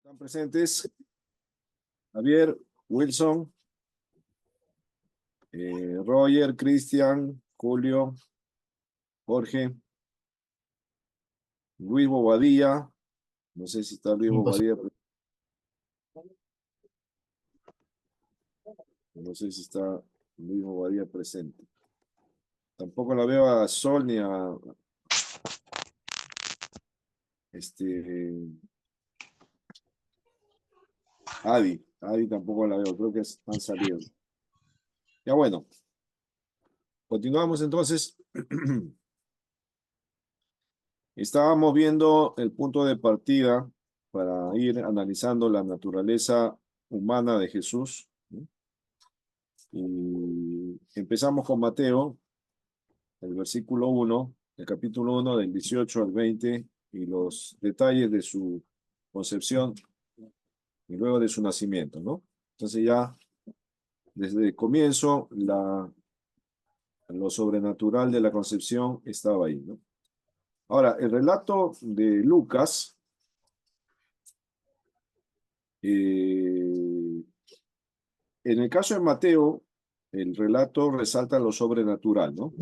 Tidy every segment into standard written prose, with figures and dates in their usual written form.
Están presentes Javier, Wilson, Roger, Cristian, Julio, Jorge, Luis Bobadilla. No sé si está Luis Bobadilla. No sé si está Luis Bobadilla presente. Tampoco la veo a Sol ni a Adi. Adi tampoco la veo. Creo que han salido. Ya bueno. Continuamos entonces. Estábamos viendo el punto de partida para ir analizando la naturaleza humana de Jesús, ¿no? Y empezamos con Mateo, el versículo 1, el capítulo 1 del 18 al 20, y los detalles de su concepción y luego de su nacimiento, ¿no? Entonces ya desde el comienzo lo sobrenatural de la concepción estaba ahí, ¿no? Ahora, el relato de Lucas en el caso de Mateo, el relato resalta lo sobrenatural, ¿no?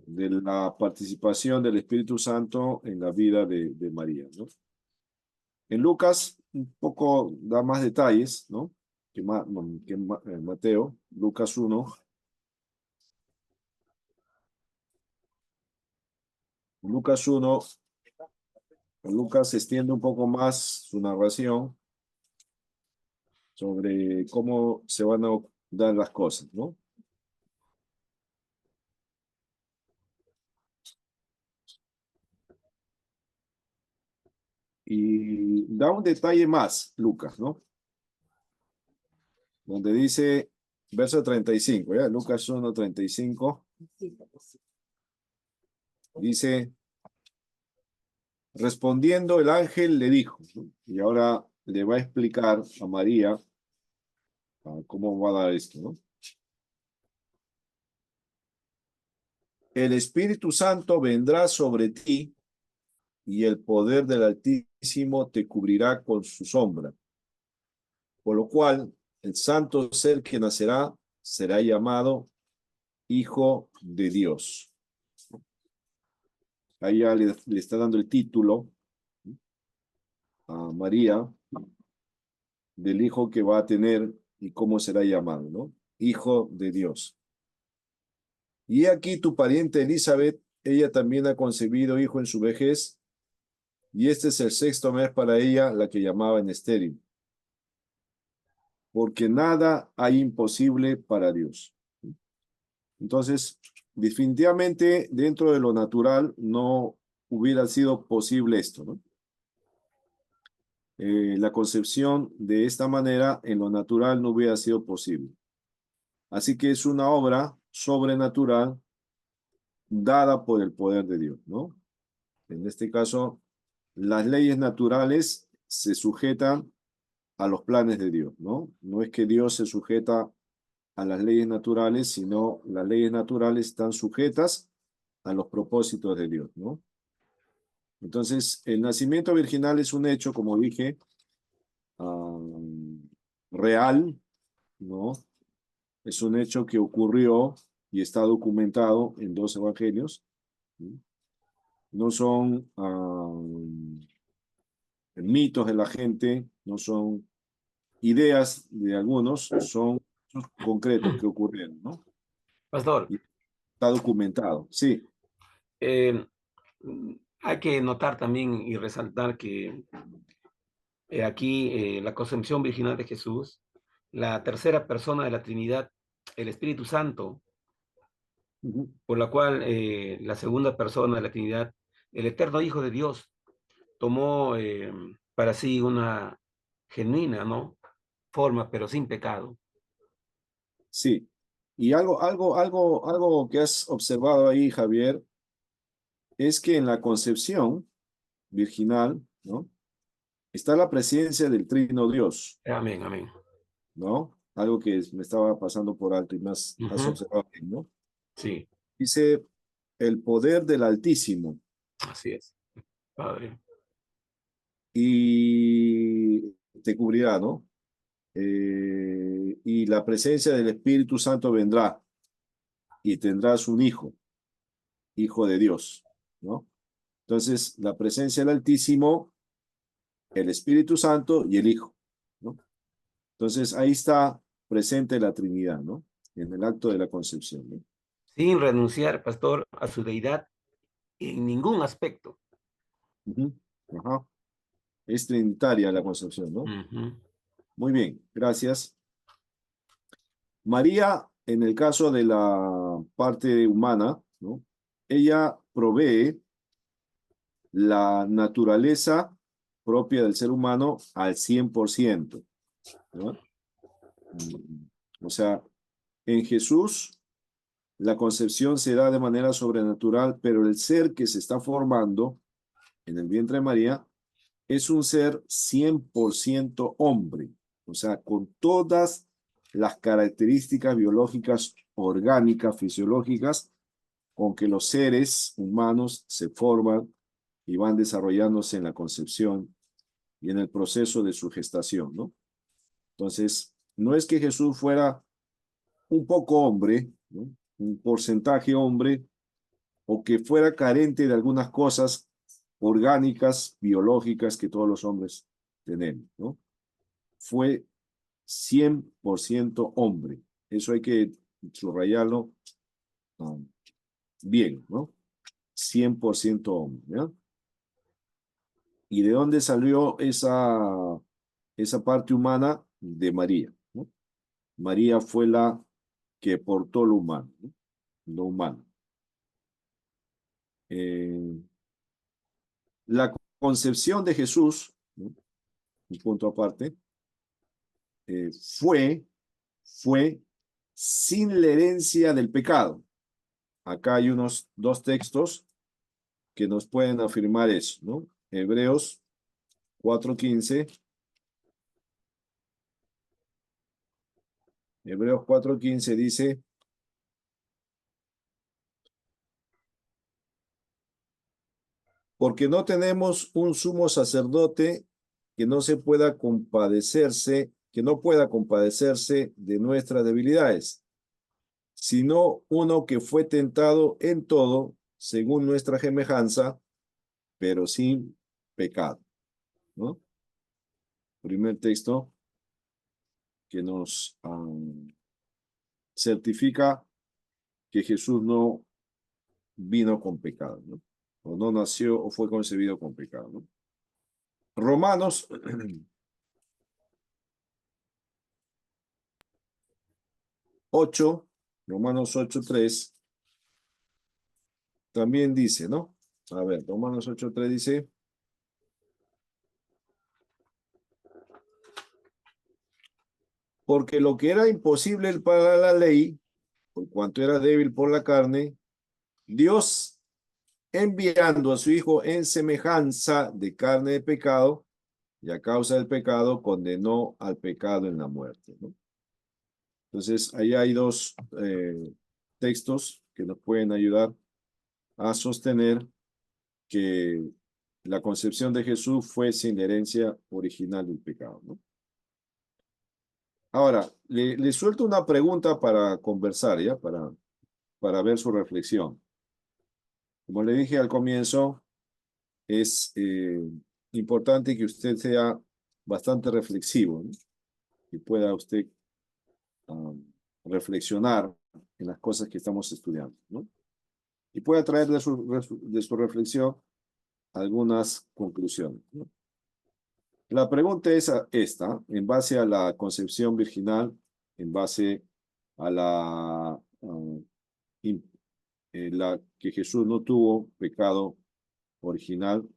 De la participación del Espíritu Santo en la vida de María, ¿no? En Lucas, un poco da más detalles, ¿no? Que Mateo, Lucas 1. Lucas 1, Lucas extiende un poco más su narración sobre cómo se van a dar las cosas, ¿no? Y da un detalle más, Lucas, ¿no? Donde dice, verso 35, ¿ya? Lucas 1, 35, dice, respondiendo el ángel le dijo, ¿no? Y ahora le va a explicar a María cómo va a dar esto, ¿no? El Espíritu Santo vendrá sobre ti y el poder del Altísimo te cubrirá con su sombra. Por lo cual, el santo ser que nacerá será llamado Hijo de Dios. Ahí ya le está dando el título a María del hijo que va a tener y cómo será llamado, ¿no? Hijo de Dios. Y aquí tu pariente Elizabeth, ella también ha concebido hijo en su vejez, y este es el sexto mes para ella, la que llamaban estéril. Porque nada hay imposible para Dios. Entonces, definitivamente, dentro de lo natural, no hubiera sido posible esto, ¿no? La concepción de esta manera en lo natural no hubiera sido posible. Así que es una obra sobrenatural dada por el poder de Dios, ¿no? En este caso, las leyes naturales se sujetan a los planes de Dios, ¿no? No es que Dios se sujeta a las leyes naturales, sino las leyes naturales están sujetas a los propósitos de Dios, ¿no? Entonces, el nacimiento virginal es un hecho, como dije, real, ¿no? Es un hecho que ocurrió y está documentado en dos evangelios, ¿sí? No son mitos de la gente, no son ideas de algunos, son hechos concretos que ocurrieron, ¿no? Pastor, Y está documentado, sí. eh, hay que notar también y resaltar que aquí la concepción virginal de Jesús, la tercera persona de la Trinidad, el Espíritu Santo, por la cual la segunda persona de la Trinidad, el eterno Hijo de Dios, tomó para sí una genuina, ¿no? Forma, pero sin pecado. Sí. Y algo que has observado ahí, Javier, es que en la concepción virginal, ¿no? Está la presencia del Trino Dios, Amén, amén. ¿no? Algo que me estaba pasando por alto y más has Ujú. observado bien, ¿no? Sí, Dice el poder del Altísimo. así es, Padre. y te cubrirá, ¿no? Y la presencia del Espíritu Santo vendrá y tendrás un hijo, hijo de Dios, ¿no? Entonces, la presencia del Altísimo, el Espíritu Santo y el Hijo, ¿no? Entonces, ahí está presente la Trinidad, ¿no? En el acto de la concepción, ¿no? Sin renunciar, pastor, a su deidad en ningún aspecto. Ujú. Ajá. Es trinitaria la concepción, ¿no? Ujú. Muy bien, gracias. María, en el caso de la parte humana, ¿no? Ella provee la naturaleza propia del ser humano al 100%, ¿no? O sea, en Jesús la concepción se da de manera sobrenatural, pero el ser que se está formando en el vientre de María es un ser 100% hombre, o sea, con todas las características biológicas, orgánicas, fisiológicas, con que los seres humanos se forman y van desarrollándose en la concepción y en el proceso de su gestación, ¿no? Entonces, no es que Jesús fuera un poco hombre, ¿no? Un porcentaje hombre, o que fuera carente de algunas cosas orgánicas, biológicas que todos los hombres tenemos, ¿no? Fue 100% hombre. Eso hay que subrayarlo bien, ¿no? 100% hombre, ¿no? ¿Y de dónde salió esa parte humana? De María, ¿no? María fue la que portó lo humano, ¿no? Lo humano. Eh, la concepción de Jesús, ¿no? Un punto aparte, eh, fue, fue sin la herencia del pecado. Acá hay unos dos textos que nos pueden afirmar eso, ¿no? Hebreos 4:15. Hebreos 4:15 dice, porque no tenemos un sumo sacerdote que no se pueda compadecerse, que no pueda compadecerse de nuestras debilidades, sino uno que fue tentado en todo, según nuestra semejanza, pero sin pecado, ¿no? Primer texto que nos certifica que Jesús no vino con pecado, ¿no? O no nació o fue concebido con pecado, ¿no? Romanos 8, Romanos 8:3 también dice, ¿no? A ver, Romanos 8:3 dice, porque lo que era imposible para la ley, por cuanto era débil por la carne, Dios enviando a su Hijo en semejanza de carne de pecado, y a causa del pecado condenó al pecado en la muerte, ¿no? Entonces, ahí hay dos textos que nos pueden ayudar a sostener que la concepción de Jesús fue sin herencia original del pecado, ¿no? Ahora, le suelto una pregunta para conversar, ¿ya? Para ver su reflexión. Como le dije al comienzo, es importante que usted sea bastante reflexivo, ¿no? Y pueda usted um, reflexionar en las cosas que estamos estudiando, ¿no? Y pueda traer de su reflexión algunas conclusiones, ¿no? La pregunta es esta, en base a la concepción virginal, en base a la que Jesús no tuvo pecado original.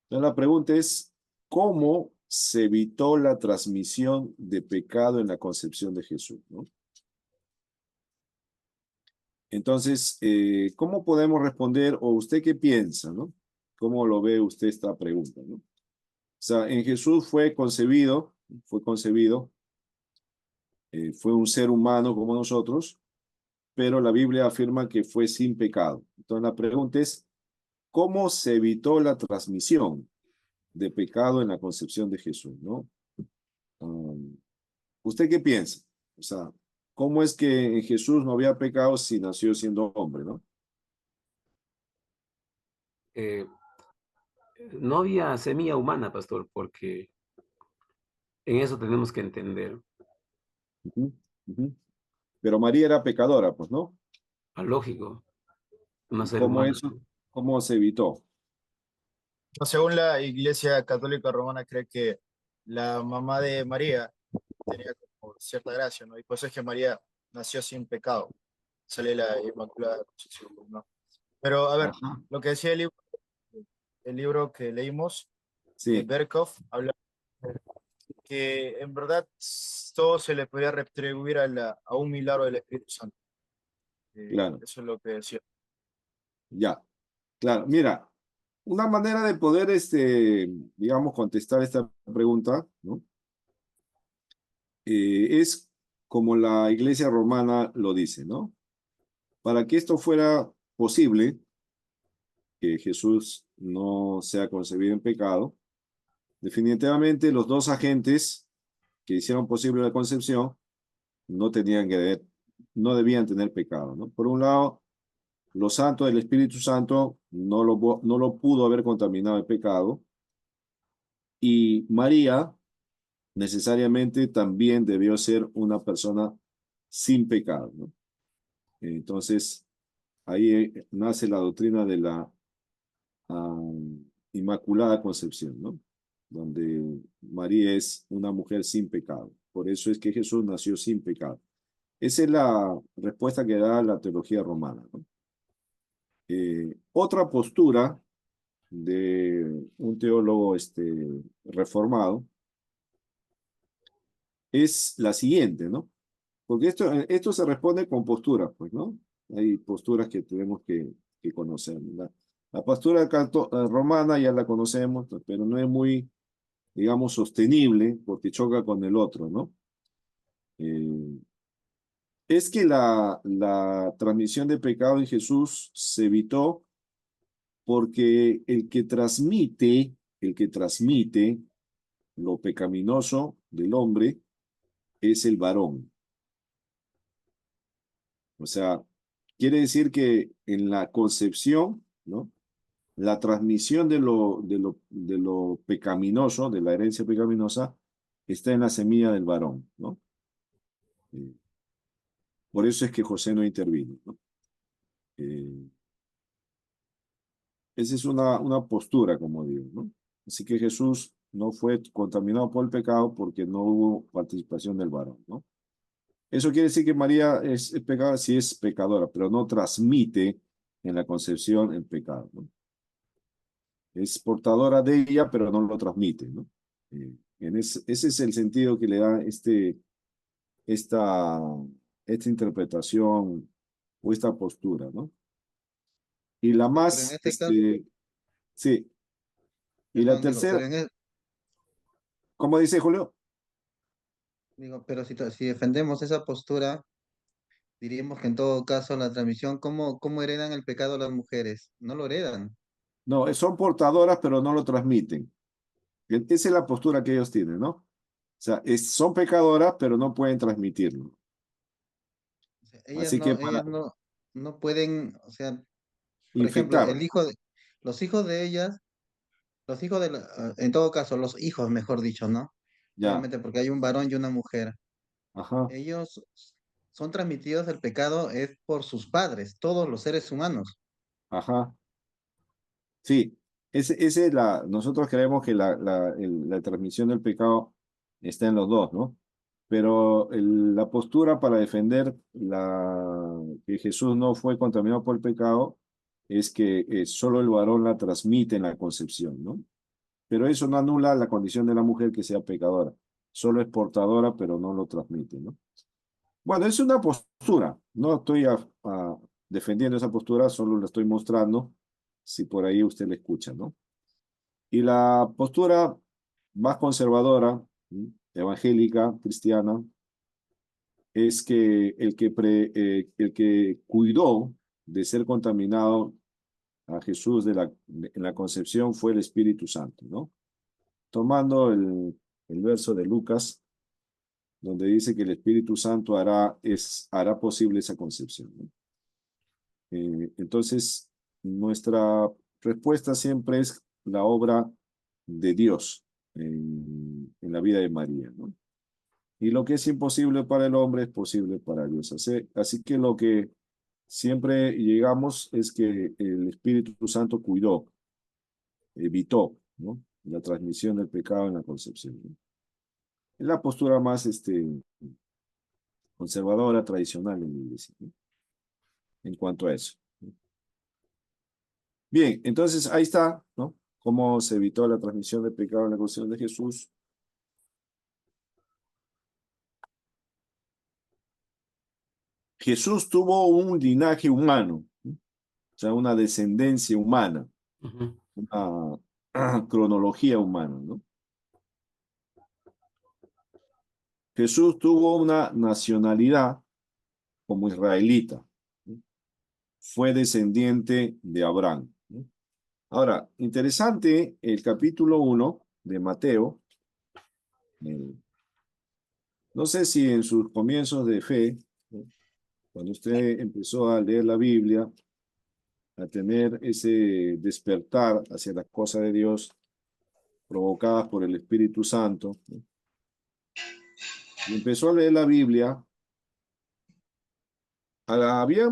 Entonces la pregunta es, ¿cómo se evitó la transmisión de pecado en la concepción de Jesús, ¿no? Entonces, ¿cómo podemos responder, o usted qué piensa, ¿no? ¿Cómo lo ve usted esta pregunta, ¿no? O sea, en Jesús fue concebido, fue un ser humano como nosotros, pero la Biblia afirma que fue sin pecado. Entonces la pregunta es, ¿cómo se evitó la transmisión? de pecado en la concepción de Jesús, ¿no? Um, ¿Usted qué piensa? O sea, ¿cómo es que en Jesús no había pecado si nació siendo hombre, ¿no? Eh, no había semilla humana, pastor, porque en eso tenemos que entender. Ujú, ujú. Pero María era pecadora, pues, ¿no? A lógico, una ¿Y ser cómo humana. eso, cómo se evitó? No, según la Iglesia Católica Romana, cree que la mamá de María tenía como cierta gracia, ¿no? Y por eso es que María nació sin pecado. Sale la Inmaculada Concepción, ¿no? Pero, a ver, Ajá, lo que decía el libro que leímos de sí, Berkhoff, habla que en verdad todo se le podía retribuir a un milagro del Espíritu Santo. claro, Eso es lo que decía. ya, claro. Mira, una manera de poder, digamos, contestar esta pregunta, ¿no? Es como la Iglesia Romana lo dice, ¿no? Para que esto fuera posible, que Jesús no sea concebido en pecado, definitivamente los dos agentes que hicieron posible la concepción no tenían que ver, no debían tener pecado, ¿no? Por un lado, los santos del Espíritu Santo no lo pudo haber contaminado el pecado, y María necesariamente también debió ser una persona sin pecado, ¿no? Entonces, ahí nace la doctrina de la Inmaculada Concepción, ¿no? Donde María es una mujer sin pecado. Por eso es que Jesús nació sin pecado. Esa es la respuesta que da la teología romana, ¿no? Otra postura de un teólogo reformado es la siguiente, ¿no? Porque esto se responde con posturas, pues, ¿no? Hay posturas que tenemos que conocer. La postura romana ya la conocemos, pero no es muy, digamos, sostenible porque choca con el otro, ¿no? Eh, es que la transmisión de pecado en Jesús se evitó porque el que transmite lo pecaminoso del hombre es el varón. O sea, quiere decir que en la concepción, ¿no? La transmisión de lo pecaminoso, de la herencia pecaminosa, está en la semilla del varón, ¿no? Eh, por eso es que José no intervino, ¿no? Eh, Esa es una postura, como digo, ¿no? Así que Jesús no fue contaminado por el pecado porque no hubo participación del varón, ¿no? Eso quiere decir que María es pecadora, sí es pecadora, pero no transmite en la concepción el pecado, ¿no? Es portadora de ella, pero no lo transmite, ¿no? Ese es el sentido que le da esta, esta interpretación o esta postura, ¿no? Y la Pero en más, este caso, sí, y la perdón, digo, tercera, ¿cómo dice Julio? digo, pero si defendemos esa postura, diríamos que en todo caso la transmisión, ¿cómo heredan el pecado las mujeres? No lo heredan. No, son portadoras, pero no lo transmiten. Esa es la postura que ellos tienen, ¿no? O sea, son pecadoras, pero no pueden transmitirlo. O sea, ellas Así que no, para ellas no, no pueden, o sea, por ejemplo, infectar, los hijos de ellas, en todo caso, los hijos, mejor dicho, ¿no? ya, Obviamente porque hay un varón y una mujer. ajá, Ellos son transmitidos el pecado es por sus padres, todos los seres humanos. ajá. Sí, ese es nosotros creemos que la transmisión del pecado está en los dos, ¿no? Pero la postura para defender que Jesús no fue contaminado por el pecado es que solo el varón la transmite en la concepción, ¿no? Pero eso no anula la condición de la mujer que sea pecadora. Solo es portadora, pero no lo transmite, ¿no? Bueno, es una postura. No estoy defendiendo esa postura, solo la estoy mostrando si por ahí usted la escucha, ¿no? Y la postura más conservadora, ¿sí? Evangélica, cristiana, es que el que cuidó de ser contaminado a Jesús en la concepción fue el Espíritu Santo, ¿no? tomando el verso de Lucas, donde dice que el Espíritu Santo hará posible esa concepción, ¿no? Entonces, nuestra respuesta siempre es la obra de Dios en la vida de María, ¿no? Y lo que es imposible para el hombre es posible para Dios. Así que lo que siempre llegamos es que el Espíritu Santo cuidó, evitó, ¿no?, la transmisión del pecado en la concepción, ¿no? Es la postura más conservadora, tradicional en la iglesia, ¿no?, en cuanto a eso, ¿no? Bien, entonces ahí está, ¿no?, cómo se evitó la transmisión del pecado en la concepción de Jesús. Jesús tuvo un linaje humano, ¿no?, o sea, una descendencia humana, Ujú. una cronología humana, ¿no? Jesús tuvo una nacionalidad como israelita, ¿no? Fue descendiente de Abraham, ¿no? Ahora, interesante el capítulo 1 de Mateo. No sé si en sus comienzos de fe, ¿no?, cuando usted empezó a leer la Biblia, a tener ese despertar hacia las cosas de Dios provocadas por el Espíritu Santo, ¿no?, y empezó a leer la Biblia, había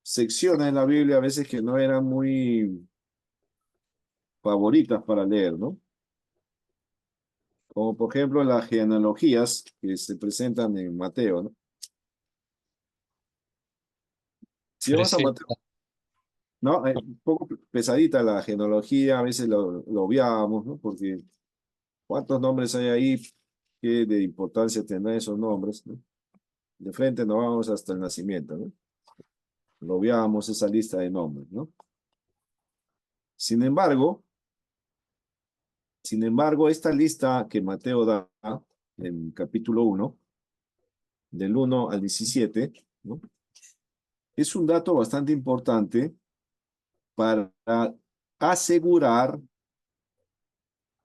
secciones en la Biblia a veces que no eran muy favoritas para leer, ¿no? Como por ejemplo las genealogías que se presentan en Mateo, ¿no? Si vamos a Mateo, Presenta. ¿no? Un poco pesadita la genealogía, a veces lo obviamos, ¿no? Porque ¿cuántos nombres hay ahí? ¿Qué de importancia tendrán esos nombres, ¿no? De frente nos vamos hasta el nacimiento, ¿no? Lo obviamos esa lista de nombres, ¿no? Sin embargo, esta lista que Mateo da en capítulo 1, del 1 al 17, ¿no?, es un dato bastante importante para asegurar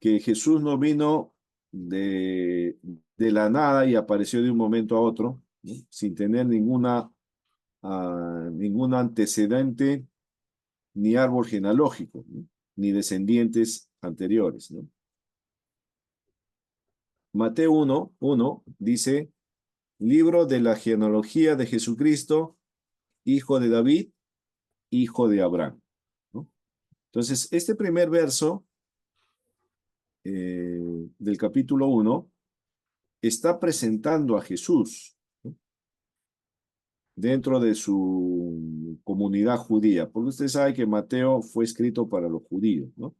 que Jesús no vino de la nada y apareció de un momento a otro, ¿no?, sin tener ningún antecedente ni árbol genealógico, ¿no?, ni descendientes anteriores, ¿no? Mateo 1 dice: libro de la genealogía de Jesucristo, hijo de David, hijo de Abraham, ¿no? Entonces, este primer verso del capítulo 1 está presentando a Jesús, ¿no?, dentro de su comunidad judía, porque usted sabe que Mateo fue escrito para los judíos, ¿no?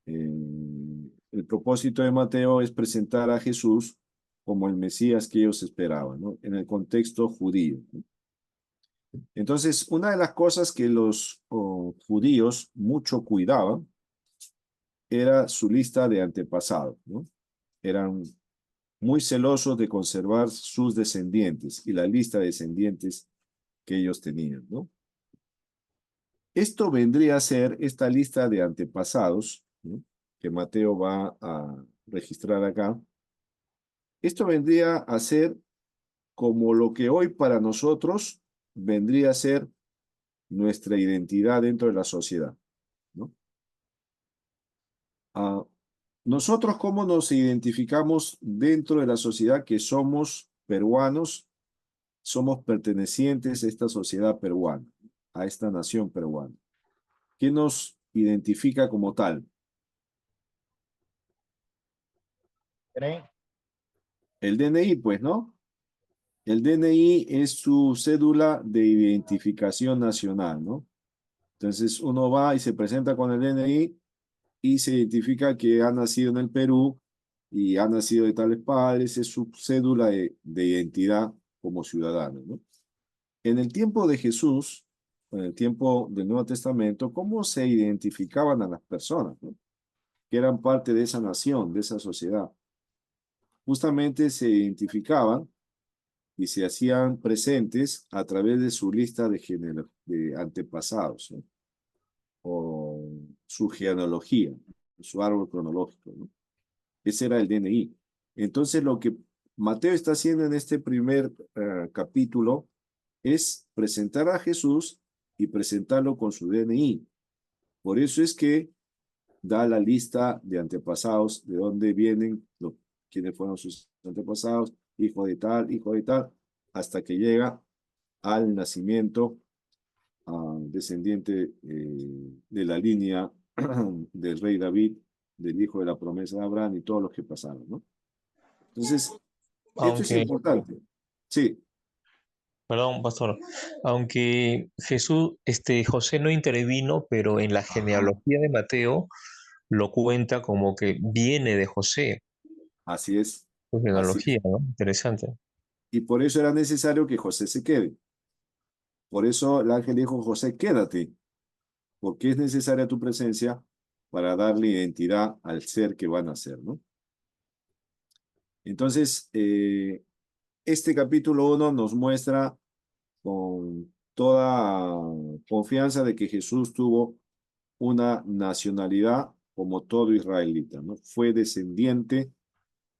El propósito de Mateo es presentar a Jesús como el Mesías que ellos esperaban, ¿no?, en el contexto judío, ¿no? Entonces, una de las cosas que los judíos mucho cuidaban era su lista de antepasados, ¿no? Eran muy celosos de conservar sus descendientes y la lista de descendientes que ellos tenían, ¿no? Esto vendría a ser esta lista de antepasados, ¿no?, que Mateo va a registrar acá. Esto vendría a ser como lo que hoy para nosotros vendría a ser nuestra identidad dentro de la sociedad, ¿no? Nosotros, ¿cómo nos identificamos dentro de la sociedad que somos peruanos? Somos pertenecientes a esta sociedad peruana, a esta nación peruana. ¿Qué nos identifica como tal? ¿Creen? El DNI, pues, ¿no? El DNI es su cédula de identificación nacional, ¿no? Entonces uno va y se presenta con el DNI y se identifica que ha nacido en el Perú y ha nacido de tales padres, es su cédula de identidad como ciudadano, ¿no? En el tiempo de Jesús, en el tiempo del Nuevo Testamento, ¿cómo se identificaban a las personas, ¿no?, que eran parte de esa nación, de esa sociedad? Justamente se identificaban y se hacían presentes a través de su lista de antepasados, ¿no?, o su genealogía. su árbol cronológico, ¿no? Ese era el DNI. Entonces, lo que Mateo está haciendo en este primer capítulo es presentar a Jesús y presentarlo con su DNI. Por eso es que da la lista de antepasados, de dónde vienen, quiénes fueron sus antepasados, hijo de tal, hasta que llega al nacimiento descendiente de la línea del rey David, del hijo de la promesa de Abraham y todos los que pasaron, ¿no? Entonces, esto es Aunque, importante. Sí, perdón, pastor, aunque Jesús, José no intervino, pero en la genealogía de Mateo lo cuenta como que viene de José, así es, su así genealogía, es. ¿no? Interesante. Y por eso era necesario que José se quede. Por eso el ángel dijo, José, quédate, porque es necesaria tu presencia para darle identidad al ser que van a ser, ¿no? Entonces, este capítulo 1 nos muestra con toda confianza de que Jesús tuvo una nacionalidad como todo israelita, ¿no? Fue descendiente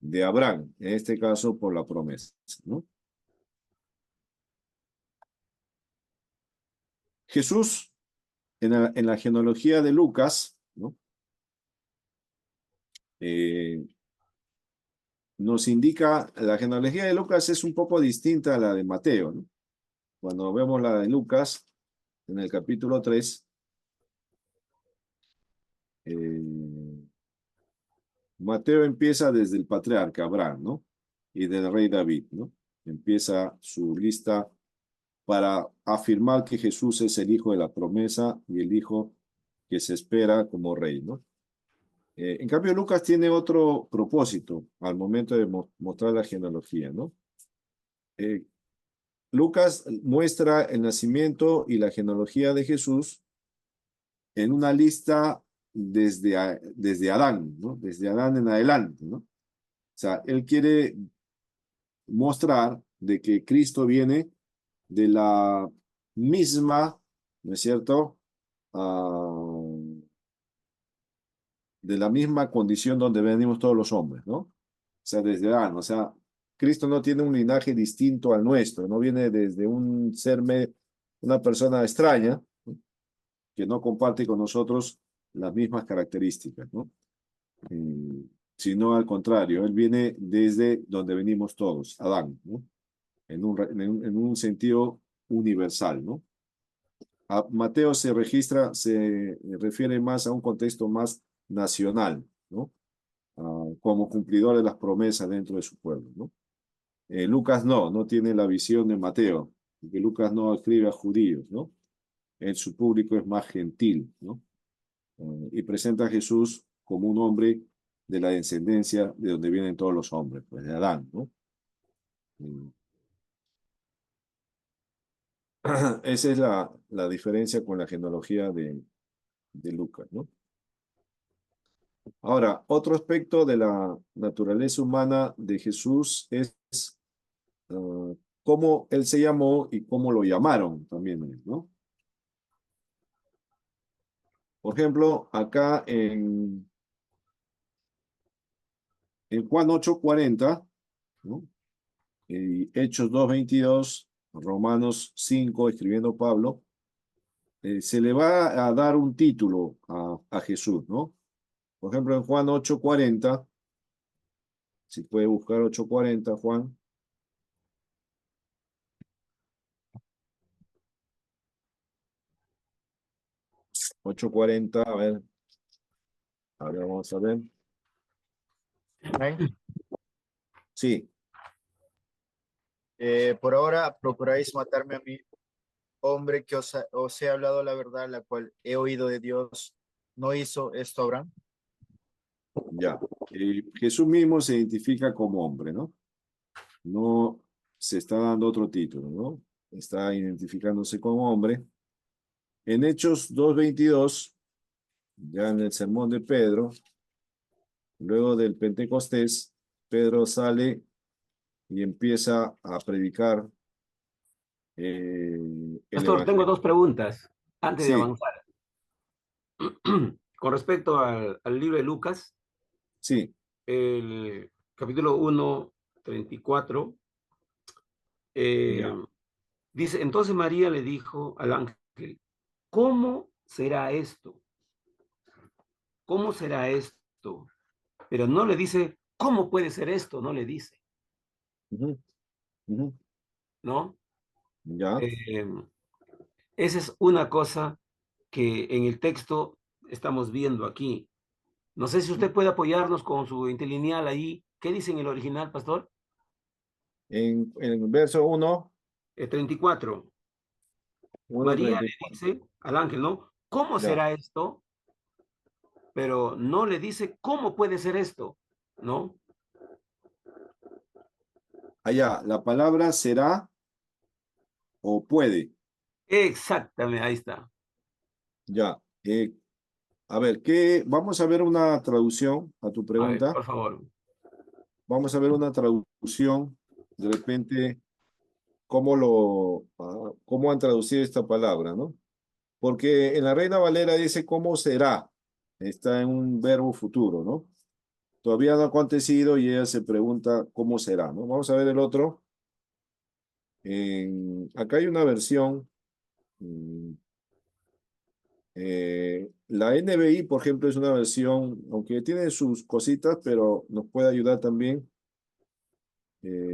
de Abraham, en este caso por la promesa, ¿no? Jesús, en la genealogía de Lucas, ¿no? Nos indica, la genealogía de Lucas es un poco distinta a la de Mateo, ¿no? Cuando vemos la de Lucas, en el capítulo 3, Mateo empieza desde el patriarca Abraham, ¿no? Y del rey David, ¿no? Empieza su lista para afirmar que Jesús es el hijo de la promesa y el hijo que se espera como rey, ¿no? En cambio, Lucas tiene otro propósito al momento de mostrar la genealogía, ¿no? Lucas muestra el nacimiento y la genealogía de Jesús en una lista desde Adán, ¿no? Desde Adán en adelante, ¿no? O sea, él quiere mostrar de que Cristo viene de la misma, ¿no es cierto? De la misma condición donde venimos todos los hombres, ¿no? O sea, desde Adán, o sea, Cristo no tiene un linaje distinto al nuestro, no viene desde un una persona extraña, ¿no? Que no comparte con nosotros las mismas características, ¿no? Sino al contrario, él viene desde donde venimos todos, Adán, ¿no? En un sentido universal, ¿no? Mateo se refiere más a un contexto más nacional, ¿no? Como cumplidor de las promesas dentro de su pueblo, ¿no? Lucas no tiene la visión de Mateo, porque Lucas no escribe a judíos, ¿no? Su público es más gentil, ¿no? Y presenta a Jesús como un hombre de la descendencia de donde vienen todos los hombres, pues de Adán, ¿no? Esa es la diferencia con la genealogía de Lucas, ¿no? Ahora, otro aspecto de la naturaleza humana de Jesús es cómo él se llamó y cómo lo llamaron también, ¿no? Por ejemplo, acá en Juan 8:40, ¿no? Y Hechos 2:22, Romanos 5, escribiendo Pablo, se le va a dar un título a Jesús, ¿no? Por ejemplo, en Juan 8:40, si puede buscar 8:40, Juan. 8:40, a ver, vamos a ver. Amén. Sí, Por ahora procuráis matarme a mí, hombre que os he hablado la verdad, la cual he oído de Dios. ¿No hizo esto Abraham? ya. Jesús mismo se identifica como hombre, ¿no? No se está dando otro título, ¿no? Está identificándose como hombre. En Hechos 2:22, ya en el sermón de Pedro, luego del Pentecostés, Pedro sale y empieza a predicar el Pastor, tengo Evangelio. dos preguntas antes de Sí, avanzar. con respecto al libro de Lucas, Sí, el capítulo 1, 34, eh, ya. dice, entonces María le dijo al ángel, ¿cómo será esto? ¿Cómo será esto? Pero no le dice, ¿cómo puede ser esto? No le dice, Ujú, ujú, ¿no? ya. Eh, esa es una cosa que en el texto estamos viendo aquí. No sé si usted puede apoyarnos con su interlineal ahí. ¿Qué dice en el original, pastor? En el verso 1, 34. María le 1:34. dice al ángel, ¿no? ¿Cómo Ya. será esto? Pero no le dice, ¿cómo puede ser esto? ¿No? Allá, la palabra será o puede. Exactamente, ahí está. Ya. A ver, vamos a ver una traducción a tu A ver, pregunta. por favor. Vamos a ver una traducción. De repente, cómo han traducido esta palabra, ¿no? Porque en la Reina Valera dice cómo será. Está en un verbo futuro, ¿no? Todavía no ha acontecido y ella se pregunta cómo será, ¿no? Vamos a ver el otro. Acá hay una versión. mm, la NBI, por ejemplo, es una versión, aunque tiene sus cositas, pero nos puede ayudar también.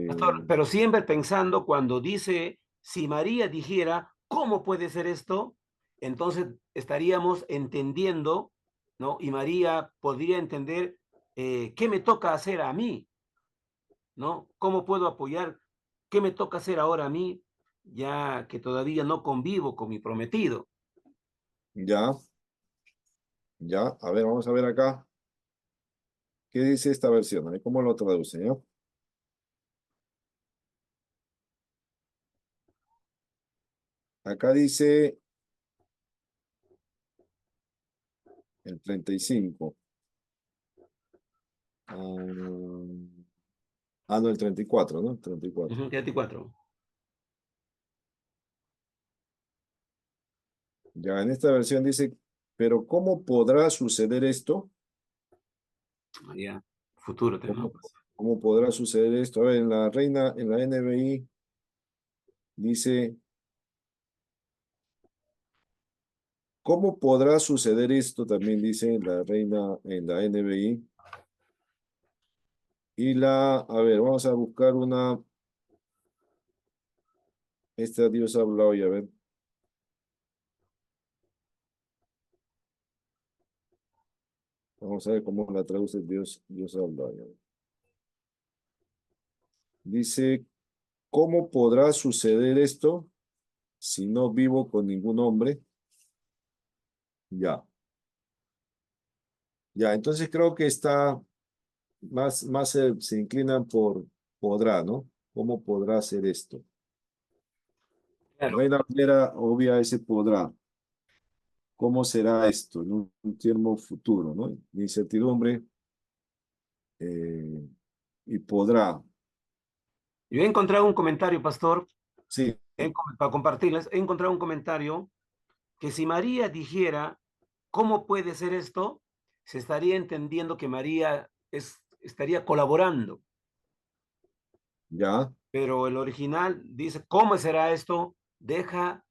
Pastor, Eh, pero siempre pensando cuando dice, si María dijera, ¿cómo puede ser esto? Entonces estaríamos entendiendo, ¿no? Y María podría entender, ¿qué me toca hacer a mí? ¿No? ¿Cómo puedo apoyar? ¿Qué me toca hacer ahora a mí? Ya que todavía no convivo con mi prometido. ya, ya. A ver, vamos a ver acá. ¿Qué dice esta versión? A ver cómo lo traduce, ¿ya? Acá dice el 35. No, el 34, ¿no? 34. 34. Ya, en esta versión dice, pero ¿cómo podrá suceder esto? Ya, futuro ¿Cómo, tenemos. cómo podrá suceder esto? A ver, en la NBI dice, ¿cómo podrá suceder esto? También dice la reina en la NBI. A ver, vamos a buscar esta Dios ha hablado y a ver, vamos a ver cómo la traduce Dios ha hablado. Ya. Dice, ¿cómo podrá suceder esto si no vivo con ningún hombre? Ya, ya, entonces creo que está más se inclinan por podrá, ¿no? ¿Cómo podrá hacer esto? Claro. Reina Valera obvia ese podrá. ¿Cómo será esto? En un tiempo futuro, ¿no? Incertidumbre eh, y podrá. Yo he encontrado un comentario, pastor, Sí, para compartirles, he encontrado un comentario que si María dijera, ¿cómo puede ser esto? Se estaría entendiendo que María estaría colaborando, ya. pero el original dice, ¿cómo será esto? Deja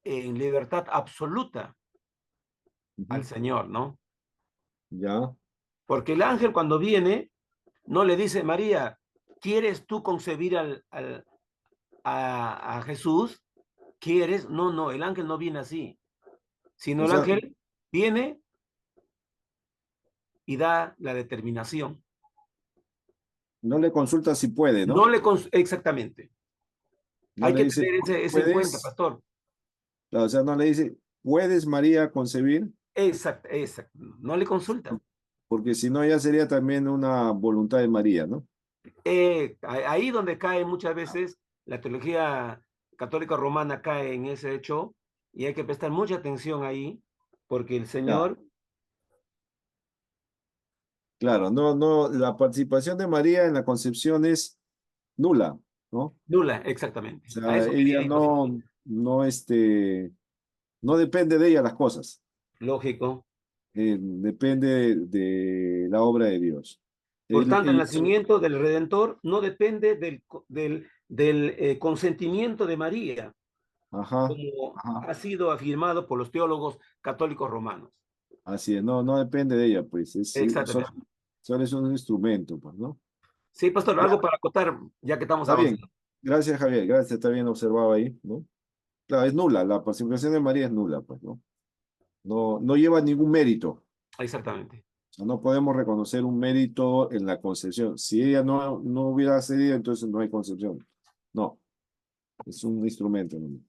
en libertad absoluta al Ujú, Señor, ¿no? ya. Porque el ángel cuando viene, no le dice, María, ¿quieres tú concebir a Jesús? ¿Quieres? No, no, el ángel no viene así, sino O el sea, ángel viene y da la determinación. no le consulta si puede, No ¿no? le exactamente. No Hay le que dice, tener ese en cuenta, ¿puedes? pastor. O sea, no le dice, ¿puedes, María, concebir? Exacto, exacto. No le consulta. Porque si no, ya sería también una voluntad de María, ¿no? Ahí donde cae muchas veces la teología católica romana cae en ese hecho y hay que prestar mucha atención ahí porque el Ya, Señor claro, no, la participación de María en la concepción es nula, ¿no? O nula, exactamente. A sea, eso ella quería enfatizar. no depende de ella las cosas. Lógico. depende de la obra de Dios. Por tanto, el El- nacimiento del Redentor no depende del consentimiento de María, ajá, como ajá, ha sido afirmado por los teólogos católicos romanos. así es, no, no depende de ella, pues, Exactamente. solo es un instrumento, pues, ¿no? Sí, pastor, Ya, algo para acotar, ya que estamos está bien. avanzando. Gracias, Javier, gracias, está bien observado ahí, ¿no? Claro, es nula, la participación de María es nula, pues, ¿no? No, no lleva ningún mérito. Exactamente. O sea, no podemos reconocer un mérito en la concepción. Si ella no hubiera cedido, entonces no hay concepción. No, es un instrumento, ¿no?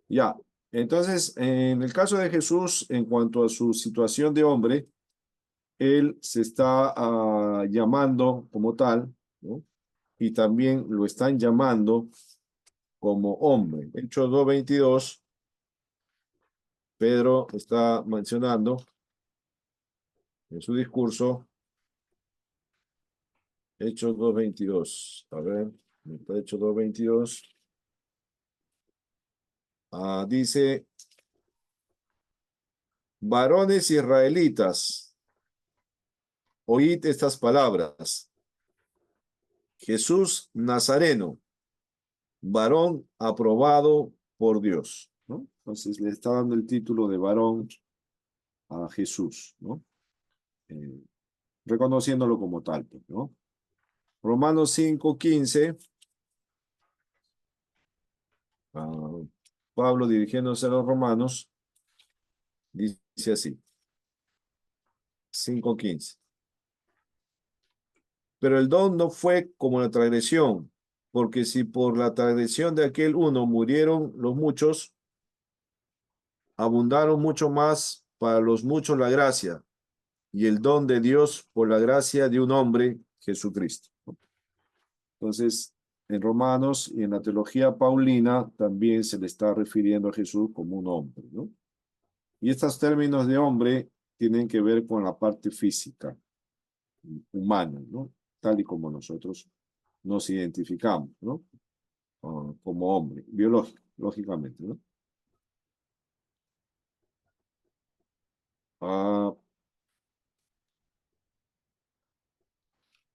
Ya, entonces, en el caso de Jesús, en cuanto a su situación de hombre, él se está llamando como tal, ¿no? Y también lo están llamando como hombre. Hechos 2:22, Pedro está mencionando en su discurso, Hechos 2:22. A ver, Hechos 2:22. Dice, varones israelitas, oíd estas palabras. Jesús Nazareno, varón aprobado por Dios, ¿no? Entonces le está dando el título de varón a Jesús, ¿no? Eh, reconociéndolo como tal, pues, ¿no? Romanos 5:15, Pablo dirigiéndose a los romanos, dice así, 5:15. Pero el don no fue como la transgresión, porque si por la transgresión de aquel uno murieron los muchos, abundaron mucho más para los muchos la gracia y el don de Dios por la gracia de un hombre, Jesucristo. Entonces, en Romanos y en la teología paulina también se le está refiriendo a Jesús como un hombre, ¿no? Y estos términos de hombre tienen que ver con la parte física, humana, ¿no? Tal y como nosotros nos identificamos, ¿no? Como hombre, biológico, lógicamente, ¿no? Ah,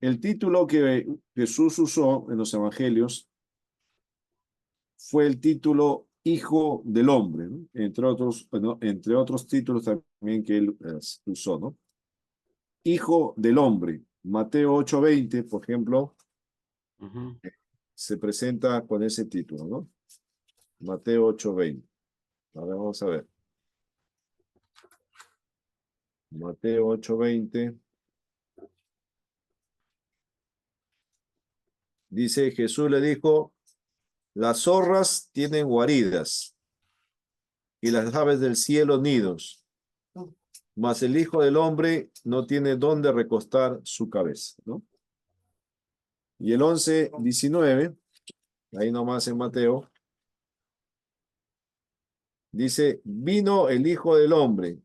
el título que Jesús usó en los evangelios fue el título Hijo del Hombre, ¿no? Entre otros, bueno, entre otros títulos también que él usó, ¿no? Hijo del Hombre. Mateo 8:20, por ejemplo, Ujú. se presenta con ese título, ¿no? Mateo 8:20. Ahora vamos a ver. Mateo 8:20. Dice, Jesús le dijo, las zorras tienen guaridas y las aves del cielo nidos, mas el Hijo del Hombre no tiene dónde recostar su cabeza, ¿no? Y el 11:19, ahí nomás en Mateo, dice, vino el Hijo del Hombre,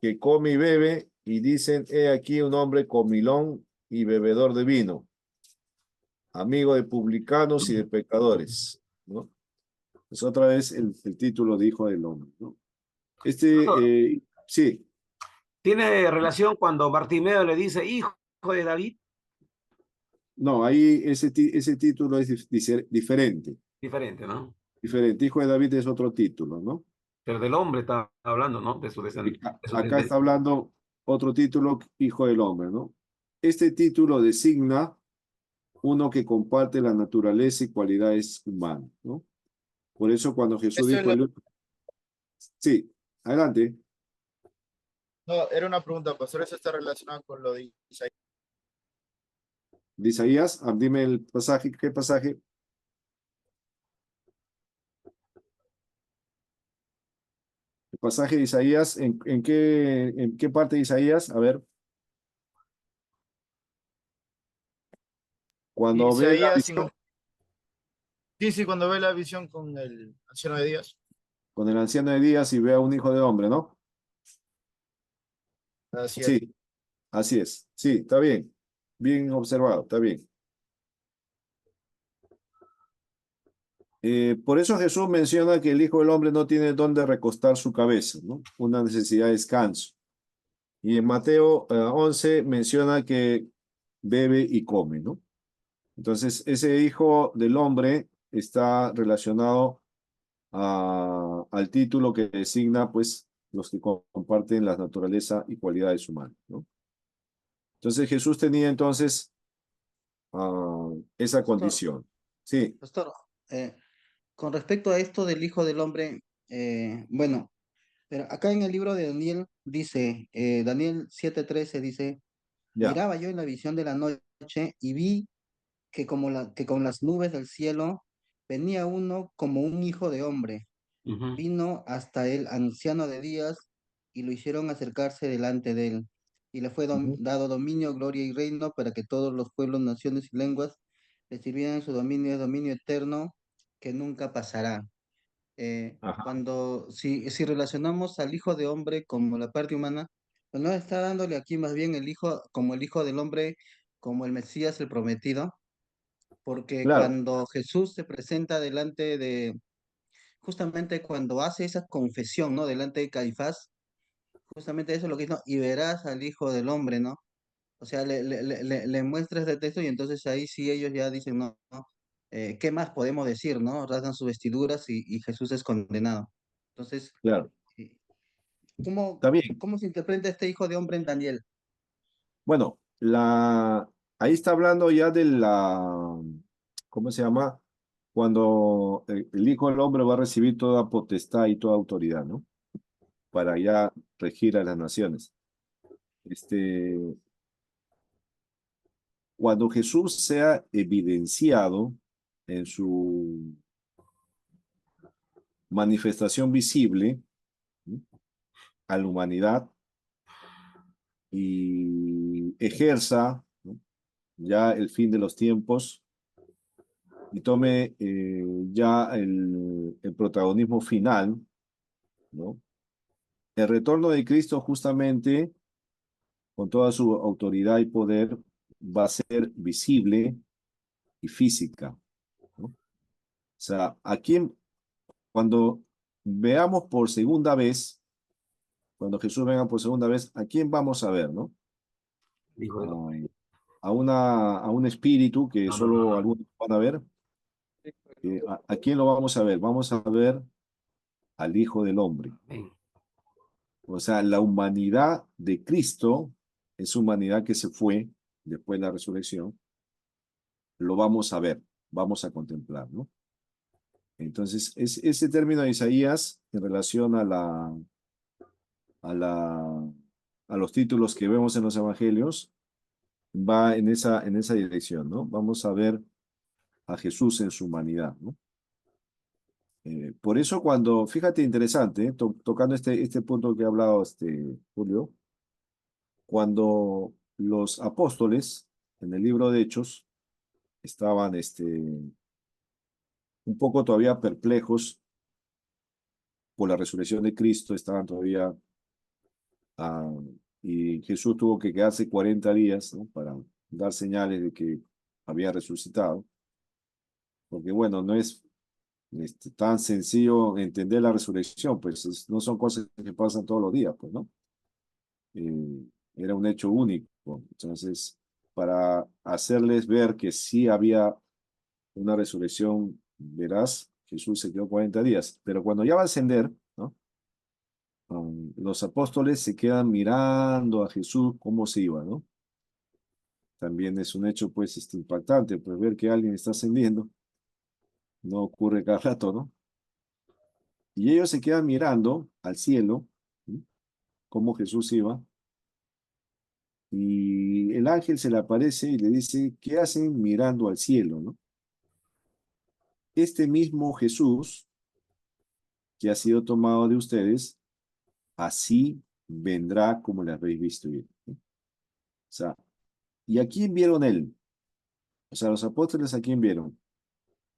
que come y bebe, y dicen, he aquí un hombre comilón y bebedor de vino, amigo de publicanos y de pecadores, ¿no? Es otra vez el título de Hijo del Hombre, ¿no? Pastor, Sí, ¿tiene relación cuando Bartimeo le dice, hijo de David? no, ahí ese título es diferente. Diferente, ¿no? Diferente. Hijo de David es otro título, ¿no? Pero del hombre está hablando, ¿no? Y De su acá está descendencia. hablando otro título, Hijo del Hombre, ¿no? Este título designa uno que comparte la naturaleza y cualidades humanas, ¿no? Por eso cuando Jesús Esto es dijo, sí, adelante, no, era una pregunta, pastor, eso está relacionado con lo de Isaías. de Isaías, dime el pasaje, ¿qué pasaje? El pasaje de Isaías, en qué parte de Isaías? A ver, cuando ve la Isaías visión 50. Sí, sí, cuando ve la visión con el anciano de Dios. con el anciano de Días y ve a un hijo de hombre, ¿no? Así es. Sí, así es. Sí, está bien. Bien observado, está bien. Por eso Jesús menciona que el Hijo del Hombre no tiene dónde recostar su cabeza, ¿no? Una necesidad de descanso. Y en Mateo 11 menciona que bebe y come, ¿no? Entonces, ese hijo del hombre está relacionado al título que designa, pues, los que comparten la naturaleza y cualidades humanas, ¿no? Entonces, Jesús tenía entonces esa Pastor, condición. Sí, pastor, con respecto a esto del Hijo del Hombre, bueno, pero acá en el libro de Daniel dice, Daniel 7:13 dice, ya. miraba yo en la visión de la noche y vi que con las nubes del cielo venía uno como un hijo de hombre. Ujú. Vino hasta el anciano de días y lo hicieron acercarse delante de él. Y le fue Ujú. dado dominio, gloria y reino para que todos los pueblos, naciones y lenguas le sirvieran. Su dominio es dominio eterno que nunca pasará. Ajá, Si relacionamos al Hijo de Hombre como la parte humana, pues no está dándole aquí más bien el Hijo como el Hijo del Hombre, como el Mesías, el prometido, porque claro, cuando Jesús se presenta delante de, justamente cuando hace esa confesión, ¿no? Delante de Caifás, justamente eso es lo que dice, ¿no? Y verás al Hijo del Hombre, ¿no? O sea, le muestra este texto y entonces ahí sí ellos ya dicen, no, no, ¿qué más podemos decir, no? Rasgan sus vestiduras y Jesús es condenado. Entonces, claro. eh, ¿cómo, Está bien. cómo se interpreta este Hijo de Hombre en Daniel? Bueno, ahí está hablando ya de ¿cómo se llama? Cuando el Hijo del Hombre va a recibir toda potestad y toda autoridad, ¿no? Para ya regir a las naciones. Este, cuando Jesús sea evidenciado en su manifestación visible, ¿sí?, a la humanidad y ejerza, ¿no?, ya el fin de los tiempos y tome ya el protagonismo final, ¿no? El retorno de Cristo justamente con toda su autoridad y poder va a ser visible y física, ¿no? O sea, cuando veamos por segunda vez, cuando Jesús venga por segunda vez, ¿a quién vamos a ver, no? Hijo del hombre. Ay, a un espíritu que No, no, no, solo no. algunos van a ver. ¿A quién lo vamos a ver? Vamos a ver al Hijo del Hombre. Ven. O sea, la humanidad de Cristo es humanidad que se fue después de la resurrección. Lo vamos a ver, vamos a contemplar, ¿no? Entonces, ese término de Isaías en relación a la, a los títulos que vemos en los evangelios va en esa dirección, ¿no? Vamos a ver a Jesús en su humanidad, ¿no? Por eso cuando, fíjate, interesante, tocando este punto que ha hablado Julio, cuando los apóstoles en el libro de Hechos estaban un poco todavía perplejos por la resurrección de Cristo, estaban todavía, ah, y Jesús tuvo que quedarse 40 días, ¿no?, para dar señales de que había resucitado, porque bueno, no es tan sencillo entender la resurrección, pues no son cosas que pasan todos los días, pues, ¿no? Era un hecho único. Entonces, para hacerles ver que sí había una resurrección veraz, Jesús se quedó 40 días. Pero cuando ya va a ascender, ¿no?, los apóstoles se quedan mirando a Jesús cómo se iba, ¿no? También es un hecho, pues, impactante, pues ver que alguien está ascendiendo. No ocurre cada rato, ¿no? Y ellos se quedan mirando al cielo, ¿sí?, cómo Jesús iba. Y el ángel se le aparece y le dice, ¿qué hacen mirando al cielo, no? Este mismo Jesús que ha sido tomado de ustedes, así vendrá como le habéis visto ir, ¿no? O sea, ¿y a quién vieron él? O sea, los apóstoles, ¿a quién vieron?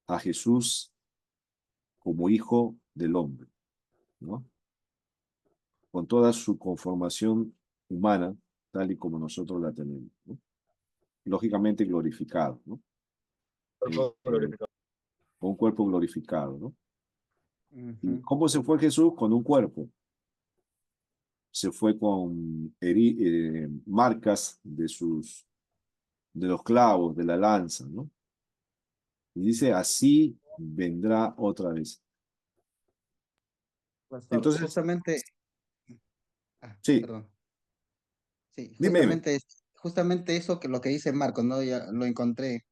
A Jesús como hijo del hombre, ¿no? Con toda su conformación humana, tal y como nosotros la tenemos, ¿no? Lógicamente glorificado, ¿no? Cuerpo glorificado. Con un cuerpo glorificado, ¿no? ¿Y Ujú. cómo se fue Jesús? Con un cuerpo. se fue con marcas de los clavos, de la lanza, ¿no? Y dice, así vendrá otra vez. Pastor, Entonces, sí, perdón. Sí, dime. justamente eso que lo que dice Marcos, ¿no? Ya lo encontré.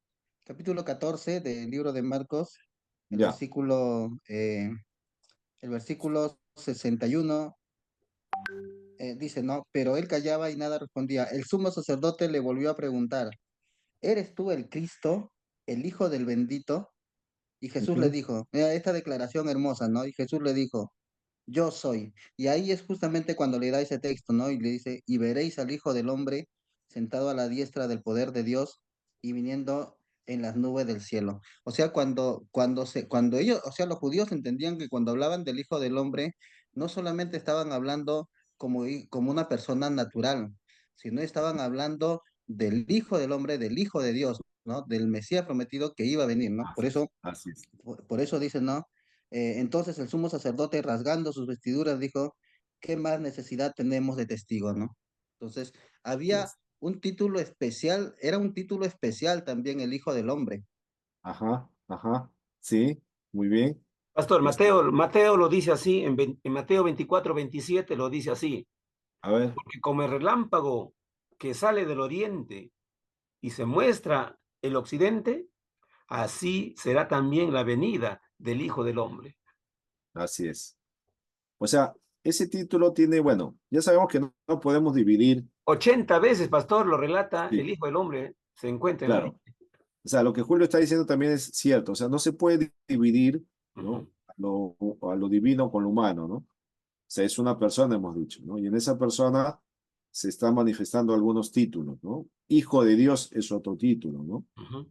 Capítulo 14 del libro de Marcos, el Ya, versículo, eh, el versículo 61, dice, ¿no? Pero él callaba y nada respondía. El sumo sacerdote le volvió a preguntar, ¿eres tú el Cristo, el Hijo del bendito? Y Jesús le ujú, dijo, mira esta declaración hermosa, ¿no? Y Jesús le dijo, yo soy. Y ahí es justamente cuando le da ese texto, ¿no? Y le dice, y veréis al Hijo del Hombre sentado a la diestra del poder de Dios y viniendo en las nubes del cielo. O sea, cuando ellos, o sea, los judíos entendían que cuando hablaban del Hijo del Hombre, no solamente estaban hablando como una persona natural, sino estaban hablando del Hijo del Hombre, del Hijo de Dios, ¿no? Del Mesías prometido que iba a venir, ¿no? así es, así es. Por eso dicen, ¿no? Entonces el sumo sacerdote, rasgando sus vestiduras, dijo, ¿qué más necesidad tenemos de testigos, no? Entonces, Así había es. un título especial, era un título especial también el Hijo del Hombre. Ajá, ajá, sí, muy bien. Pastor, Es- Mateo lo dice así, en Mateo 24:27 lo dice así, a ver, porque como el relámpago que sale del oriente y se muestra el occidente, así será también la venida del Hijo del Hombre. así es. O sea, ese título tiene, bueno, ya sabemos que no podemos dividir, 80 veces, pastor, lo relata el sí, Hijo del Hombre, se encuentra en la claro. Biblia. O sea, lo que Julio está diciendo también es cierto. O sea, no se puede dividir, ¿no? Ujú, A lo divino con lo humano, ¿no? O sea, es una persona, hemos dicho, ¿no? Y en esa persona se están manifestando algunos títulos, ¿no? Hijo de Dios es otro título, ¿no? ujú.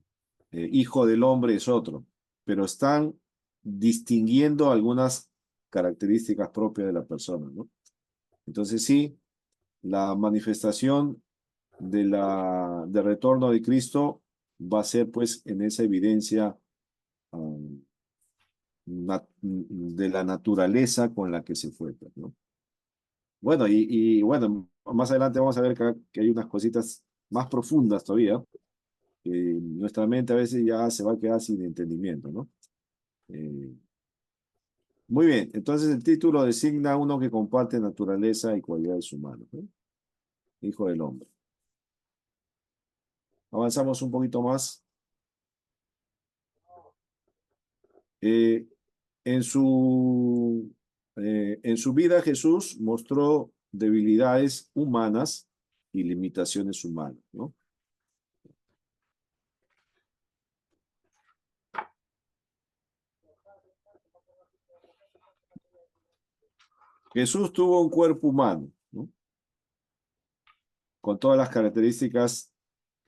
Hijo del hombre es otro, pero están distinguiendo algunas características propias de la persona, ¿no? Entonces sí, la manifestación de retorno de Cristo va a ser pues en esa evidencia de la naturaleza con la que se fue, pues, ¿no? Bueno, bueno, más adelante vamos a ver que hay unas cositas más profundas todavía, que nuestra mente a veces ya se va a quedar sin entendimiento, ¿no? Eh, Muy bien, entonces el título designa a uno que comparte naturaleza y cualidades humanas, ¿no? Hijo del hombre. Avanzamos un poquito más. Eh, en su vida Jesús mostró debilidades humanas y limitaciones humanas, ¿no? Jesús tuvo un cuerpo humano, ¿no? Con todas las características